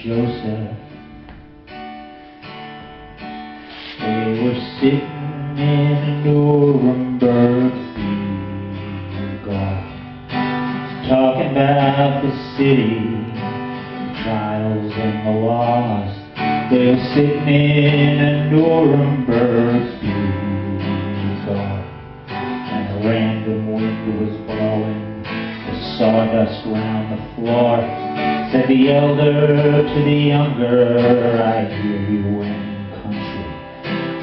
Joseph. They were sitting in Nuremberg Fieger, talking about the city, the trials and the lost. They were sitting in a Nuremberg Fieger, and a random wind was blowing the sawdust round the floor. Said the elder to the younger, I hear you in country.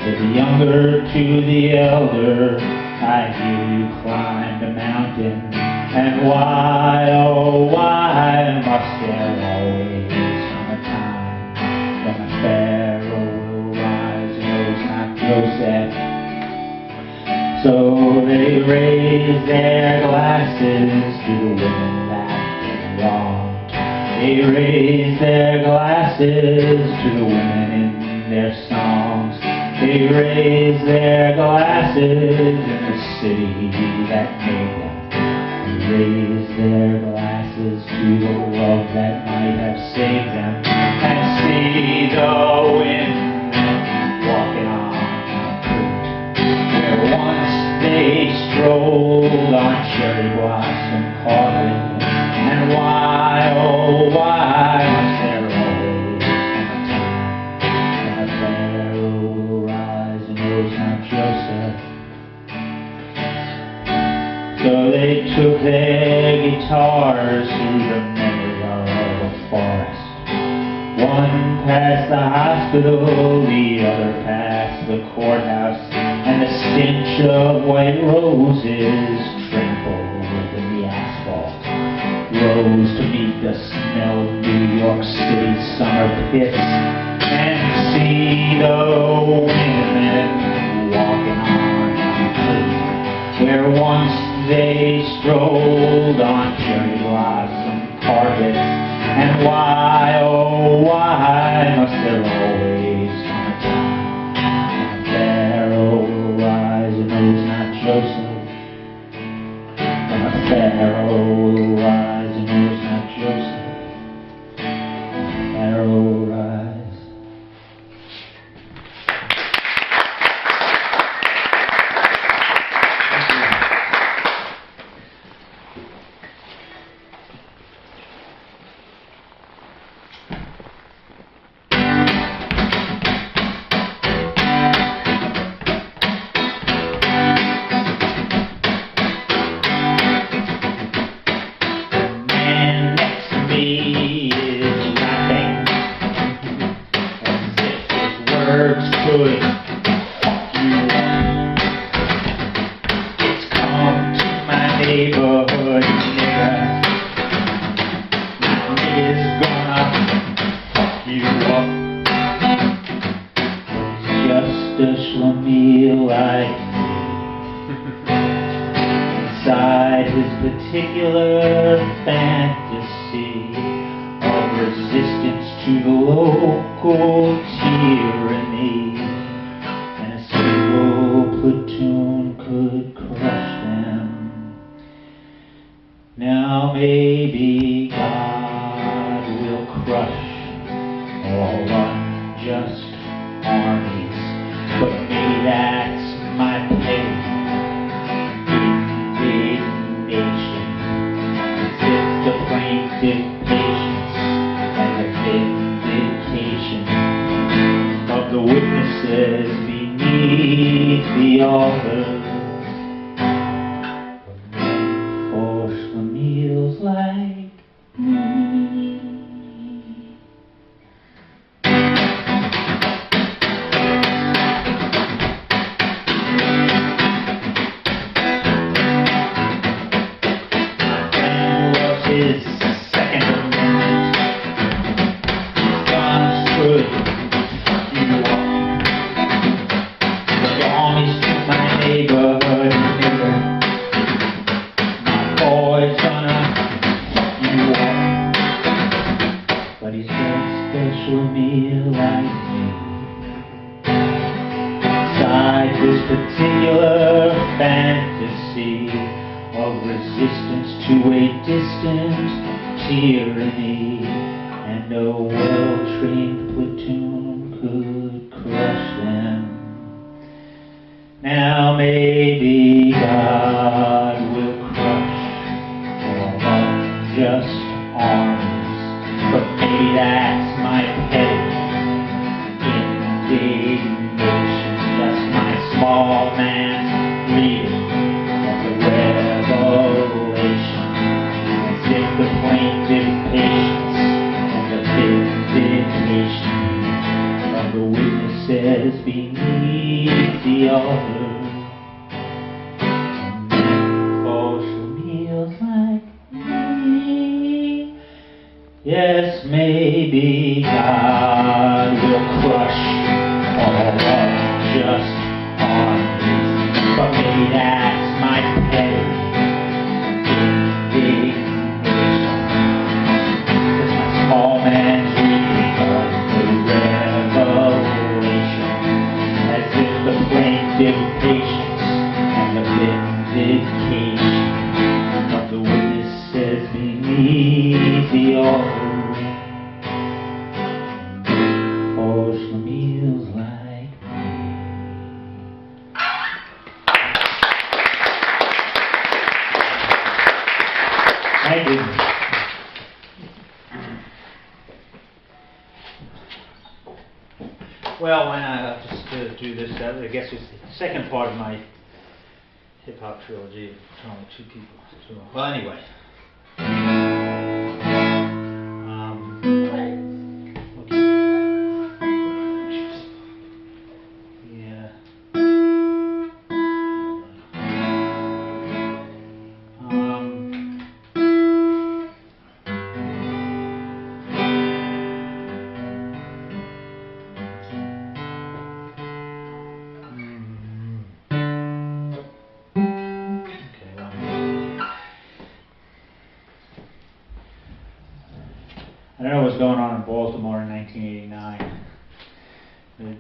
Said the younger to the elder, I hear you climbed a mountain. And why, oh why must there always come a time when a pharaoh will rise and knows not Joseph? So they raise their glasses to the women that did wrong. They raise their glasses to the women in their songs. They raise their glasses in the city that made them. They raise their glasses to the love that might have saved them. And see the wind walking on a fruit where once they strolled on cherry blossom carpet. And why, oh why must there always come a time when a pharaoh will rise and knows not Joseph? So they took their guitars through the memory of a forest. One past the hospital, the other past the courthouse, and the stench of white roses trampled in the asphalt rose to meet the smell of New York City's summer pits, and see the women walking on concrete where once they strolled on cherry blossom carpets. And why, oh why must there always come a time when a pharaoh will rise and knows not Joseph? When a pharaoh will rise and knows not Joseph. When a pharaoh will rise. Words could fuck you up. It's come to my neighborhood, nigga. My nigga's gonna fuck you up. It's just a schlemiel like me. Inside his particular fantasy of resistance to the local tyranny, and a single platoon could crush them. Now maybe God will crush all unjust armies, but maybe that's my pay. Indignation, as if the plaintiff patience and the vindication of the witnesses beneath the altar were meant for schlemiels like me. And loves his Second Amendment. Guns could fuck you up. The army's to my neighborhood, nigga. My boy's gonna fuck you up. But he's just a schlemiel like me. Inside this particular fantasy of resistance to a distant tyranny, and no well Now maybe God will crush all unjust armies, but maybe that's my petty indignation, just my small man's reading of the Revelation, as if the plaintiff patience and the vindication of the witnesses beneath the altar. And then for Schlemiels like me, yes, maybe God will crush all unjust armies, but maybe that's my petty indignation, just my small man's reading of the Revelation, as if the plaintiff patience and the vindication of the witnesses beneath the altar. For Schlemiels like me. Thank you. Well, why not just do this? I guess it's the second part of my hip-hop trilogy of only two people. Well, anyway. Okay. Yeah. Okay, well. I don't know what's going on in Baltimore in 1989. But,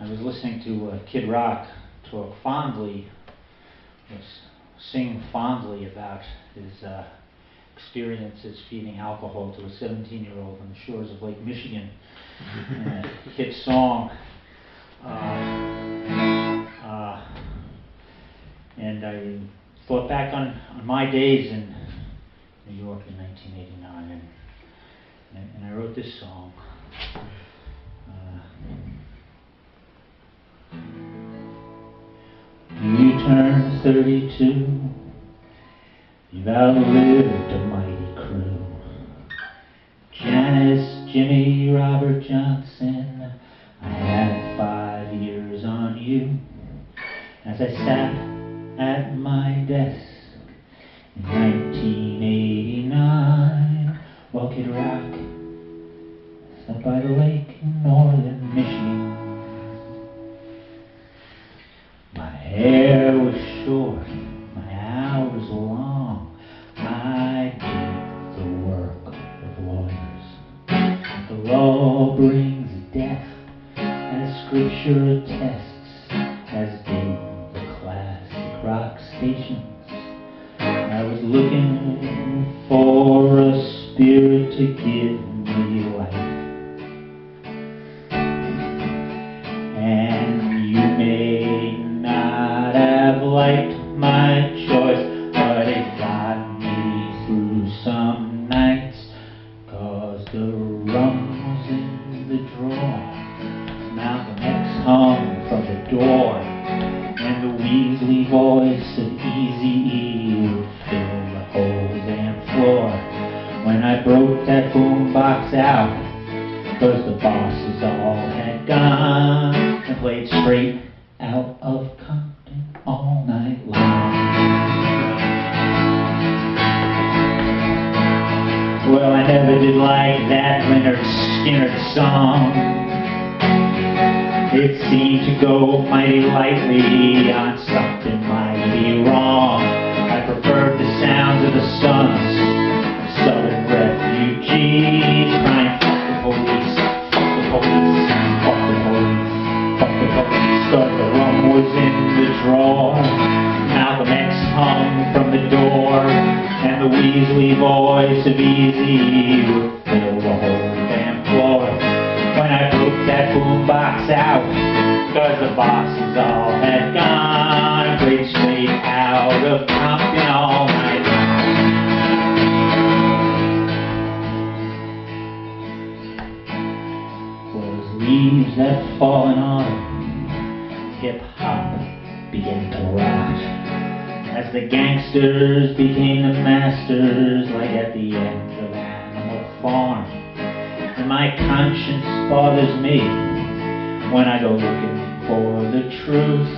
I was listening to Kid Rock talk fondly, sing fondly about his experiences feeding alcohol to a 17-year-old on the shores of Lake Michigan. And a hit song. And I thought back on my days in New York in 1989, and I wrote this song. You turned 32, you've outlived a mighty crew. Janice, Jimmy, Robert Johnson, I had 5 years on you. As I sat at my desk in 1989, while Kid Rock sat by the lake in northern Michigan. My hair was short, my hours long, I did the work of lawyers. The law brings death, as scripture attests, as did the classic rock stations. I was looking for a spirit to give me life. And you may not have liked my choice, but it got me through some nights, 'cause the rum was in the drawer. Malcolm X hung from the door, and the Weasley voice of Eazy-E would fill the whole damn floor. When I broke that boombox out, 'cause the bosses all had gone, and played straight out of Compton all night long. Well, I never did like that Leonard Skinner song. It seemed to go mighty lightly on something mighty wrong. I preferred the sounds of the sons of Southern refugees crying, fuck the police, fuck the police, fuck the police, fuck the police. 'Cause the rum was in the drawer, Malcolm X hung from the door, and the Weasley voice of Eazy would fill the whole damn floor. out, 'cause the bosses all had gone and played straight out of Compton all night long. Well, as leaves that fall in autumn, hip-hop began to rot, as the gangsters became the masters, like at the end of Animal Farm. And my conscience bothers me when I go looking for the truth,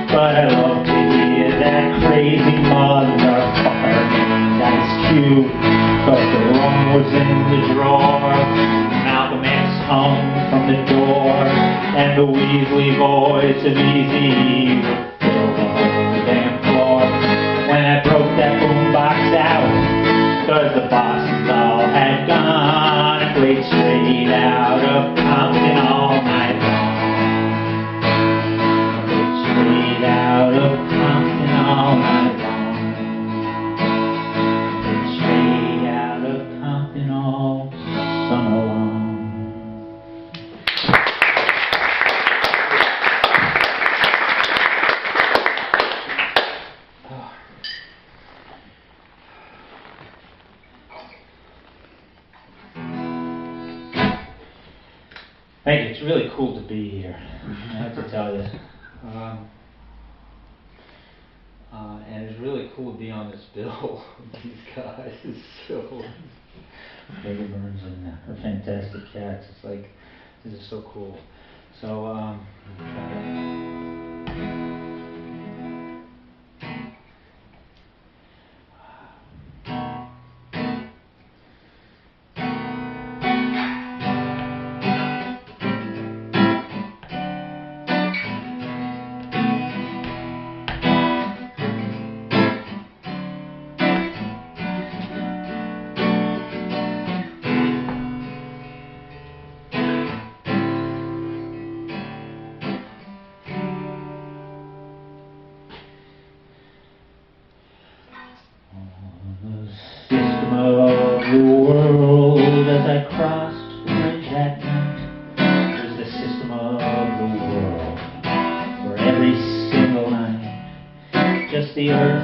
but I love to hear that crazy motherfucker named Ice Cube, 'cause the rum was in the drawer, Malcolm X hung from the door, and the Weasley voice of Eazy would fill the whole damn floor. When I broke that boombox out, 'cause the bosses all had gone and played straight out of Compton all night long. Played straight out of Compton all night long. Played straight out of Compton all summer long. Thank you. It's really cool to be here, I have to tell you. And it's really cool to be on this bill with these guys. So, David Burns and her fantastic cats. It's like, this is so cool. So, the world as I crossed the bridge that night was the system of the world, where every single night just the earth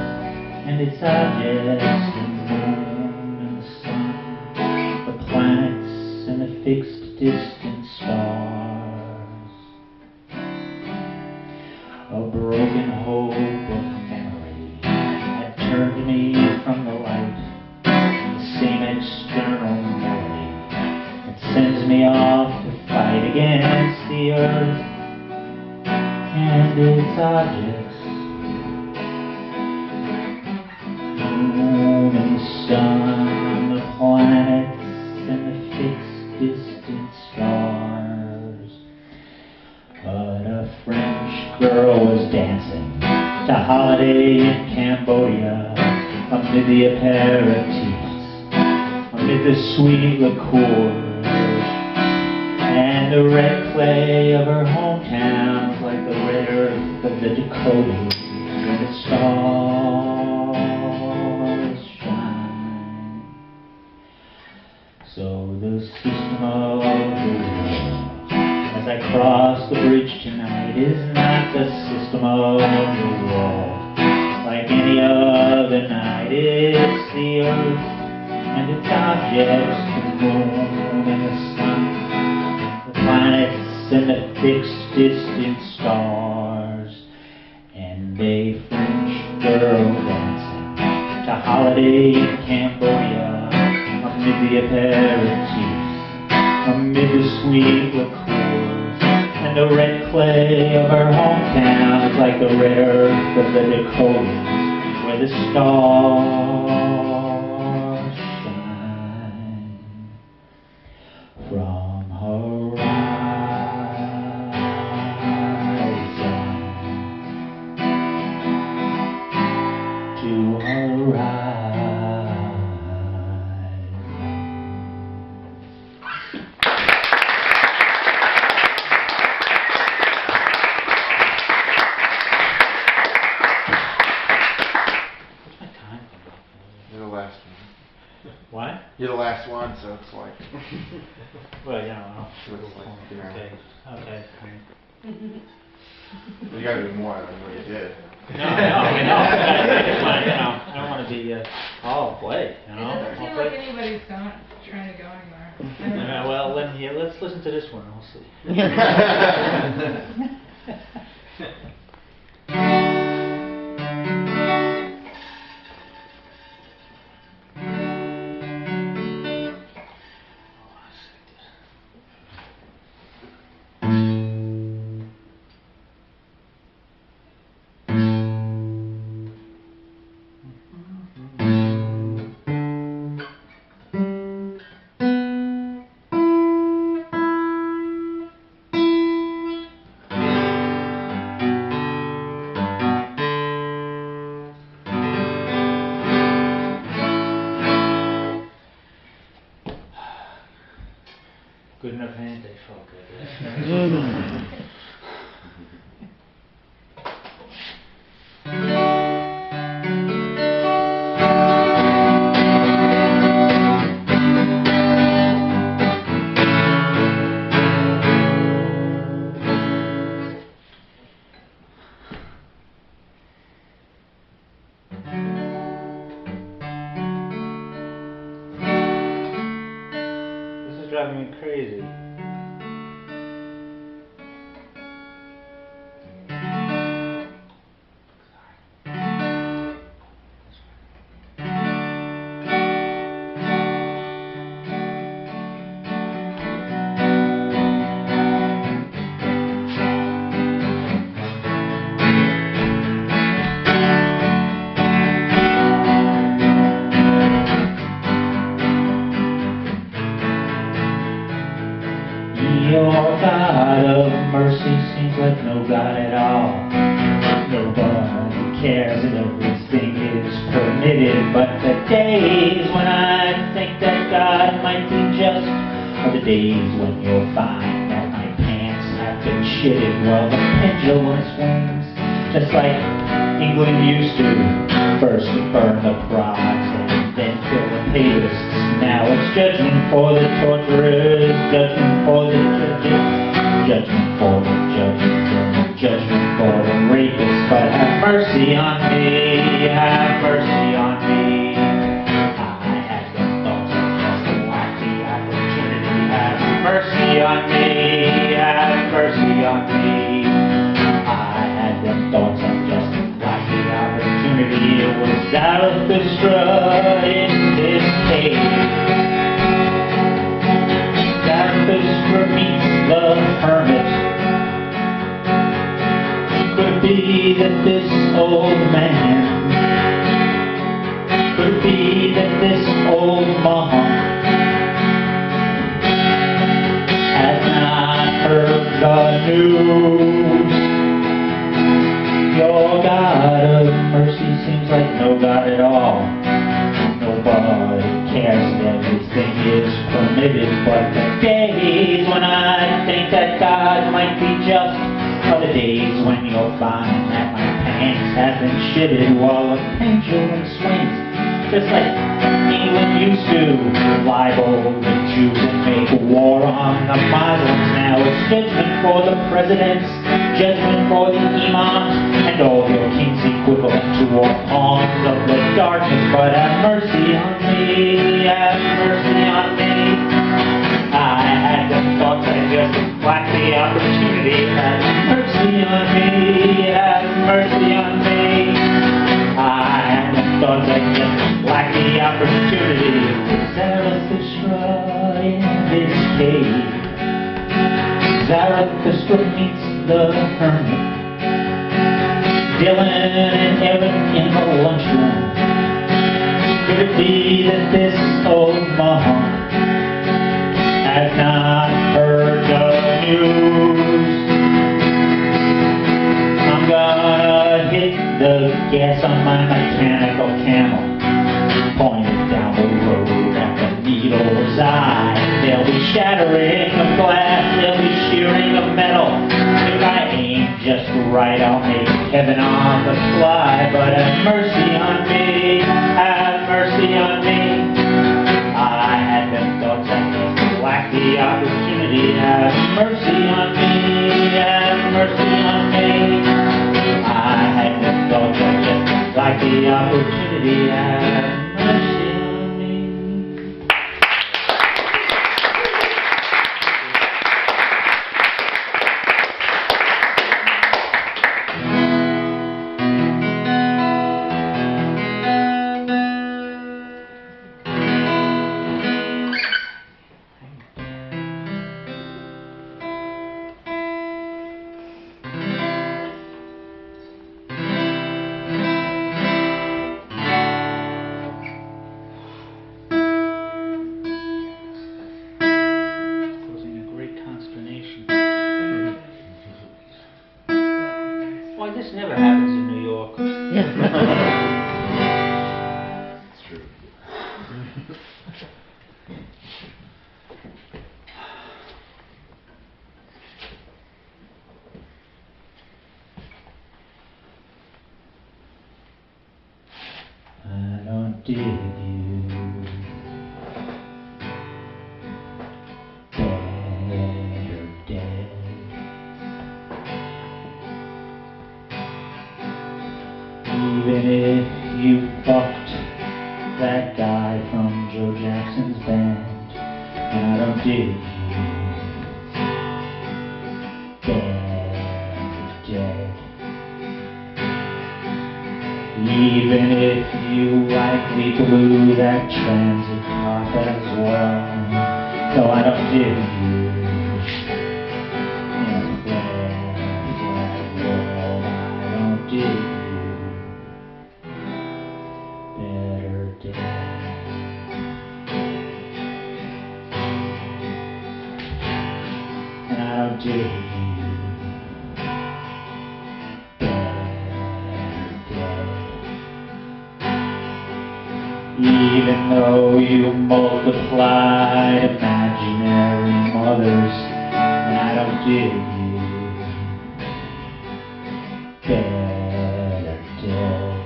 and its objects, the moon and the sun, the planets and the fixed distant stars. A broken hope of memory had turned me from the light, same external melody that sends me off to fight against the earth and its objects, the moon and the sun, the planets and the fixed distant stars. But a French girl was dancing to Holiday in Cambodia amid the aperitifs, amid the sweet liqueurs, and the red clay of her hometown was like the red earth of the Dakotas, where the stars shine. So the system of the world, as I cross the bridge tonight, is not the system of the world like any other night. It's the earth and its objects, the moon and the sun, the planets and the fixed distant stars, and a French girl dancing to Holiday in Cambodia amid the aperitifs, amid the sweet liqueurs, and the red clay of her hometown is like the red earth of the Dakotas, where the stars shine from horizon to horizon. What's my time? last one, so it's like. Well, you know, Okay. okay. You gotta do more than what you did. No, I know. I just want, I don't want to be, play, It doesn't seem like anybody's trying to go anywhere. Well, let's listen to this one, we'll see. Good enough hand, they felt good. This is driving me crazy. Your God of mercy seems like no God at all. Nobody cares and everything is permitted. But the days when I think that God might be just are the days when you'll find that my pants have been shitted while the pendulum swings. Just like England used to, first to burn the prods and then kill the papists. Now it's judgment for the torturers, judgment for the judges, judgment for the judges, and judgment for the rapists. But have mercy on me, have mercy on me. I had the thoughts of just lack the opportunity. Have mercy on me, have mercy on me. I had the thoughts of just lack the opportunity. It was Zarathustra in this cave. Zarathustra meets the hermit. Could it be that this old man, could it be that this old monk has not heard the news? Your God of mercy seems like no God at all. Nobody cares and everything is permitted. But the days when I think that God might be just are the days when you'll find that my pants have been shitted while the pendulum swings. Just like England used to libel the Jews and make war on the Muslims. Now it's judgment for the presidents, judgment for the imams, and all your kings equivalent to all pawns of the darkness. But have mercy on me, have mercy on me. I had the thoughts, I just lacked the opportunity. Have mercy on me, have mercy on me. I had the thoughts, I just lacked the opportunity. Zarathustra in his cave. Zarathustra meets the hermit. Dylan and Evan in the lunchroom. Could it be that this old monk has not heard the news? I'm gonna hit the gas on my mechanical camel, point it down the road at the needle's eye. They'll be shattering of glass, they'll be shearing of metal. If I aim just right, I'll make heaven on the fly. But have mercy on me, have mercy on me. I had mercy on me, have mercy on me. I had no thought of just like the opportunity, have mercy on me. Causing a great consternation. Why, this never happens in New York. It's true. I don't dig you, better dead. Even if you fucked that guy from Joe Jackson's band, and I don't dig you, better dead. Even if you likely blew that transit cop as well, no, I don't dig you. In a flag world, I don't dig you. Better dead. And I don't dig you. Even though you multiplied imaginary mothers, and I don't dig you, better dead.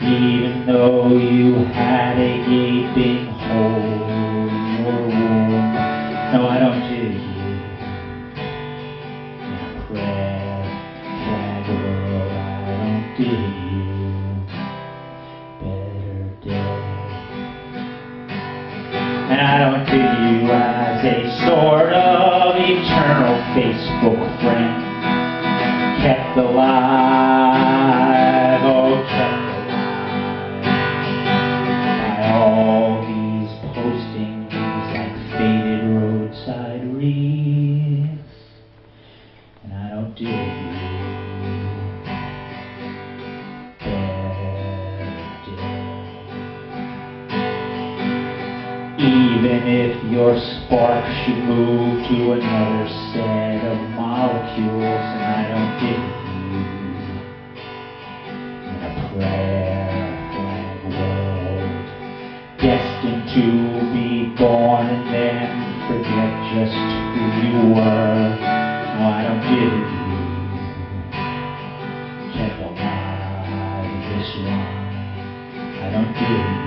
Even though you had a gaping hole in your womb, no, I don't dig you. In a flag world, I don't dig you. And I don't dig you as a sort of eternal Facebook friend, kept alive, oh, kept alive by all these postings like faded roadside wreaths. And I don't dig you. Even if your spark should move to another set of molecules, and I don't dig you. In a prayer flag world, destined to be born and then forget just who you were, no, I don't dig you. Kept alive this line, I don't dig you.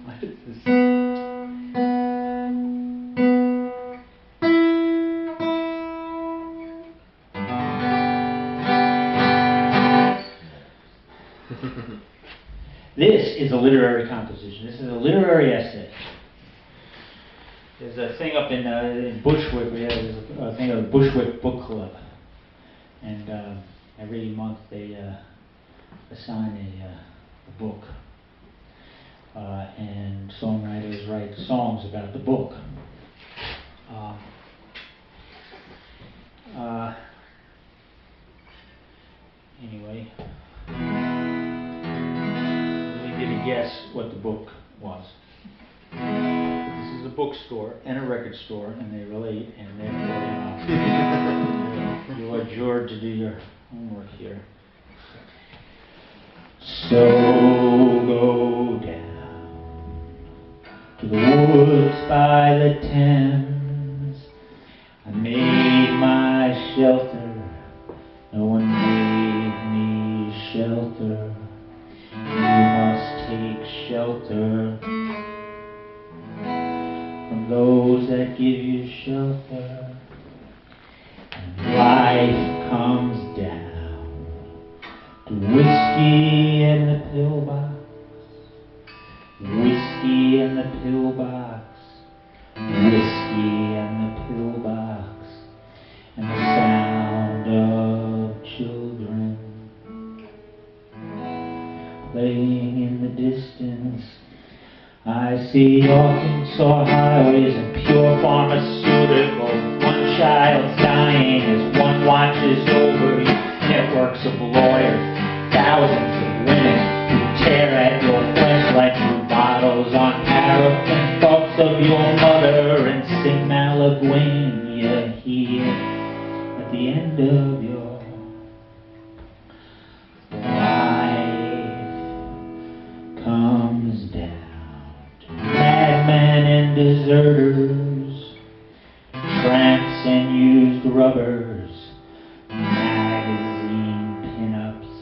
What is this? This is a literary composition. This is a literary essay. There's a thing up in Bushwick. There's a thing of the Bushwick Book Club, and every month they assign a book, and songwriters write songs about the book. Anyway, let me give you a guess what the book was. This is a bookstore and a record store, and they relate, and therefore, you are adjured to do your homework here. So go down to the woods by the Thames. I made my shelter. No one gave me shelter. You must take shelter from those that give you shelter. And life comes down to whiskey in the pillbox, whiskey in the pillbox, whiskey in the pillbox, and the sound of children playing in the distance. I see Arkansas highways and pure pharmaceuticals. One child's dying as one watches over you. Networks of lawyers, thousands of women who tear at your flesh like blue bottles on paraffin. Thoughts of your mother and sing Malagueña here at the end of your life comes down. Madmen and deserters, tramps and used rubbers, magazine pinups,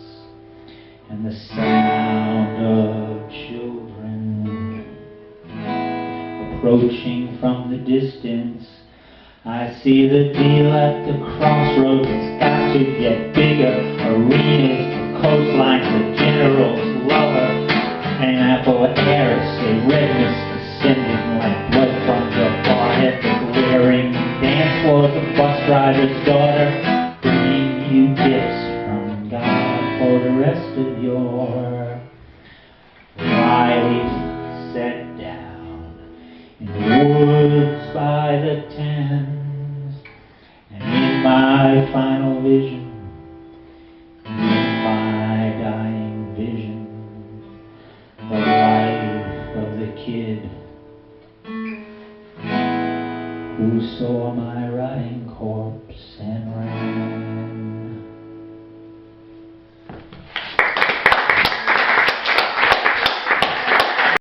and the sound of children approaching from the distance. I see the deal at the crossroads. It's got to get bigger. Arenas, coastlines, the general's lover, and apple heiress, a redness ascending like blood from your forehead. The glaring dance floor, the bus driver's daughter, bringing you gifts from God for the rest of your life. Set down in the woods by the Thames, and in my final vision, in my dying vision, the life of the kid who saw my rotting corpse and ran.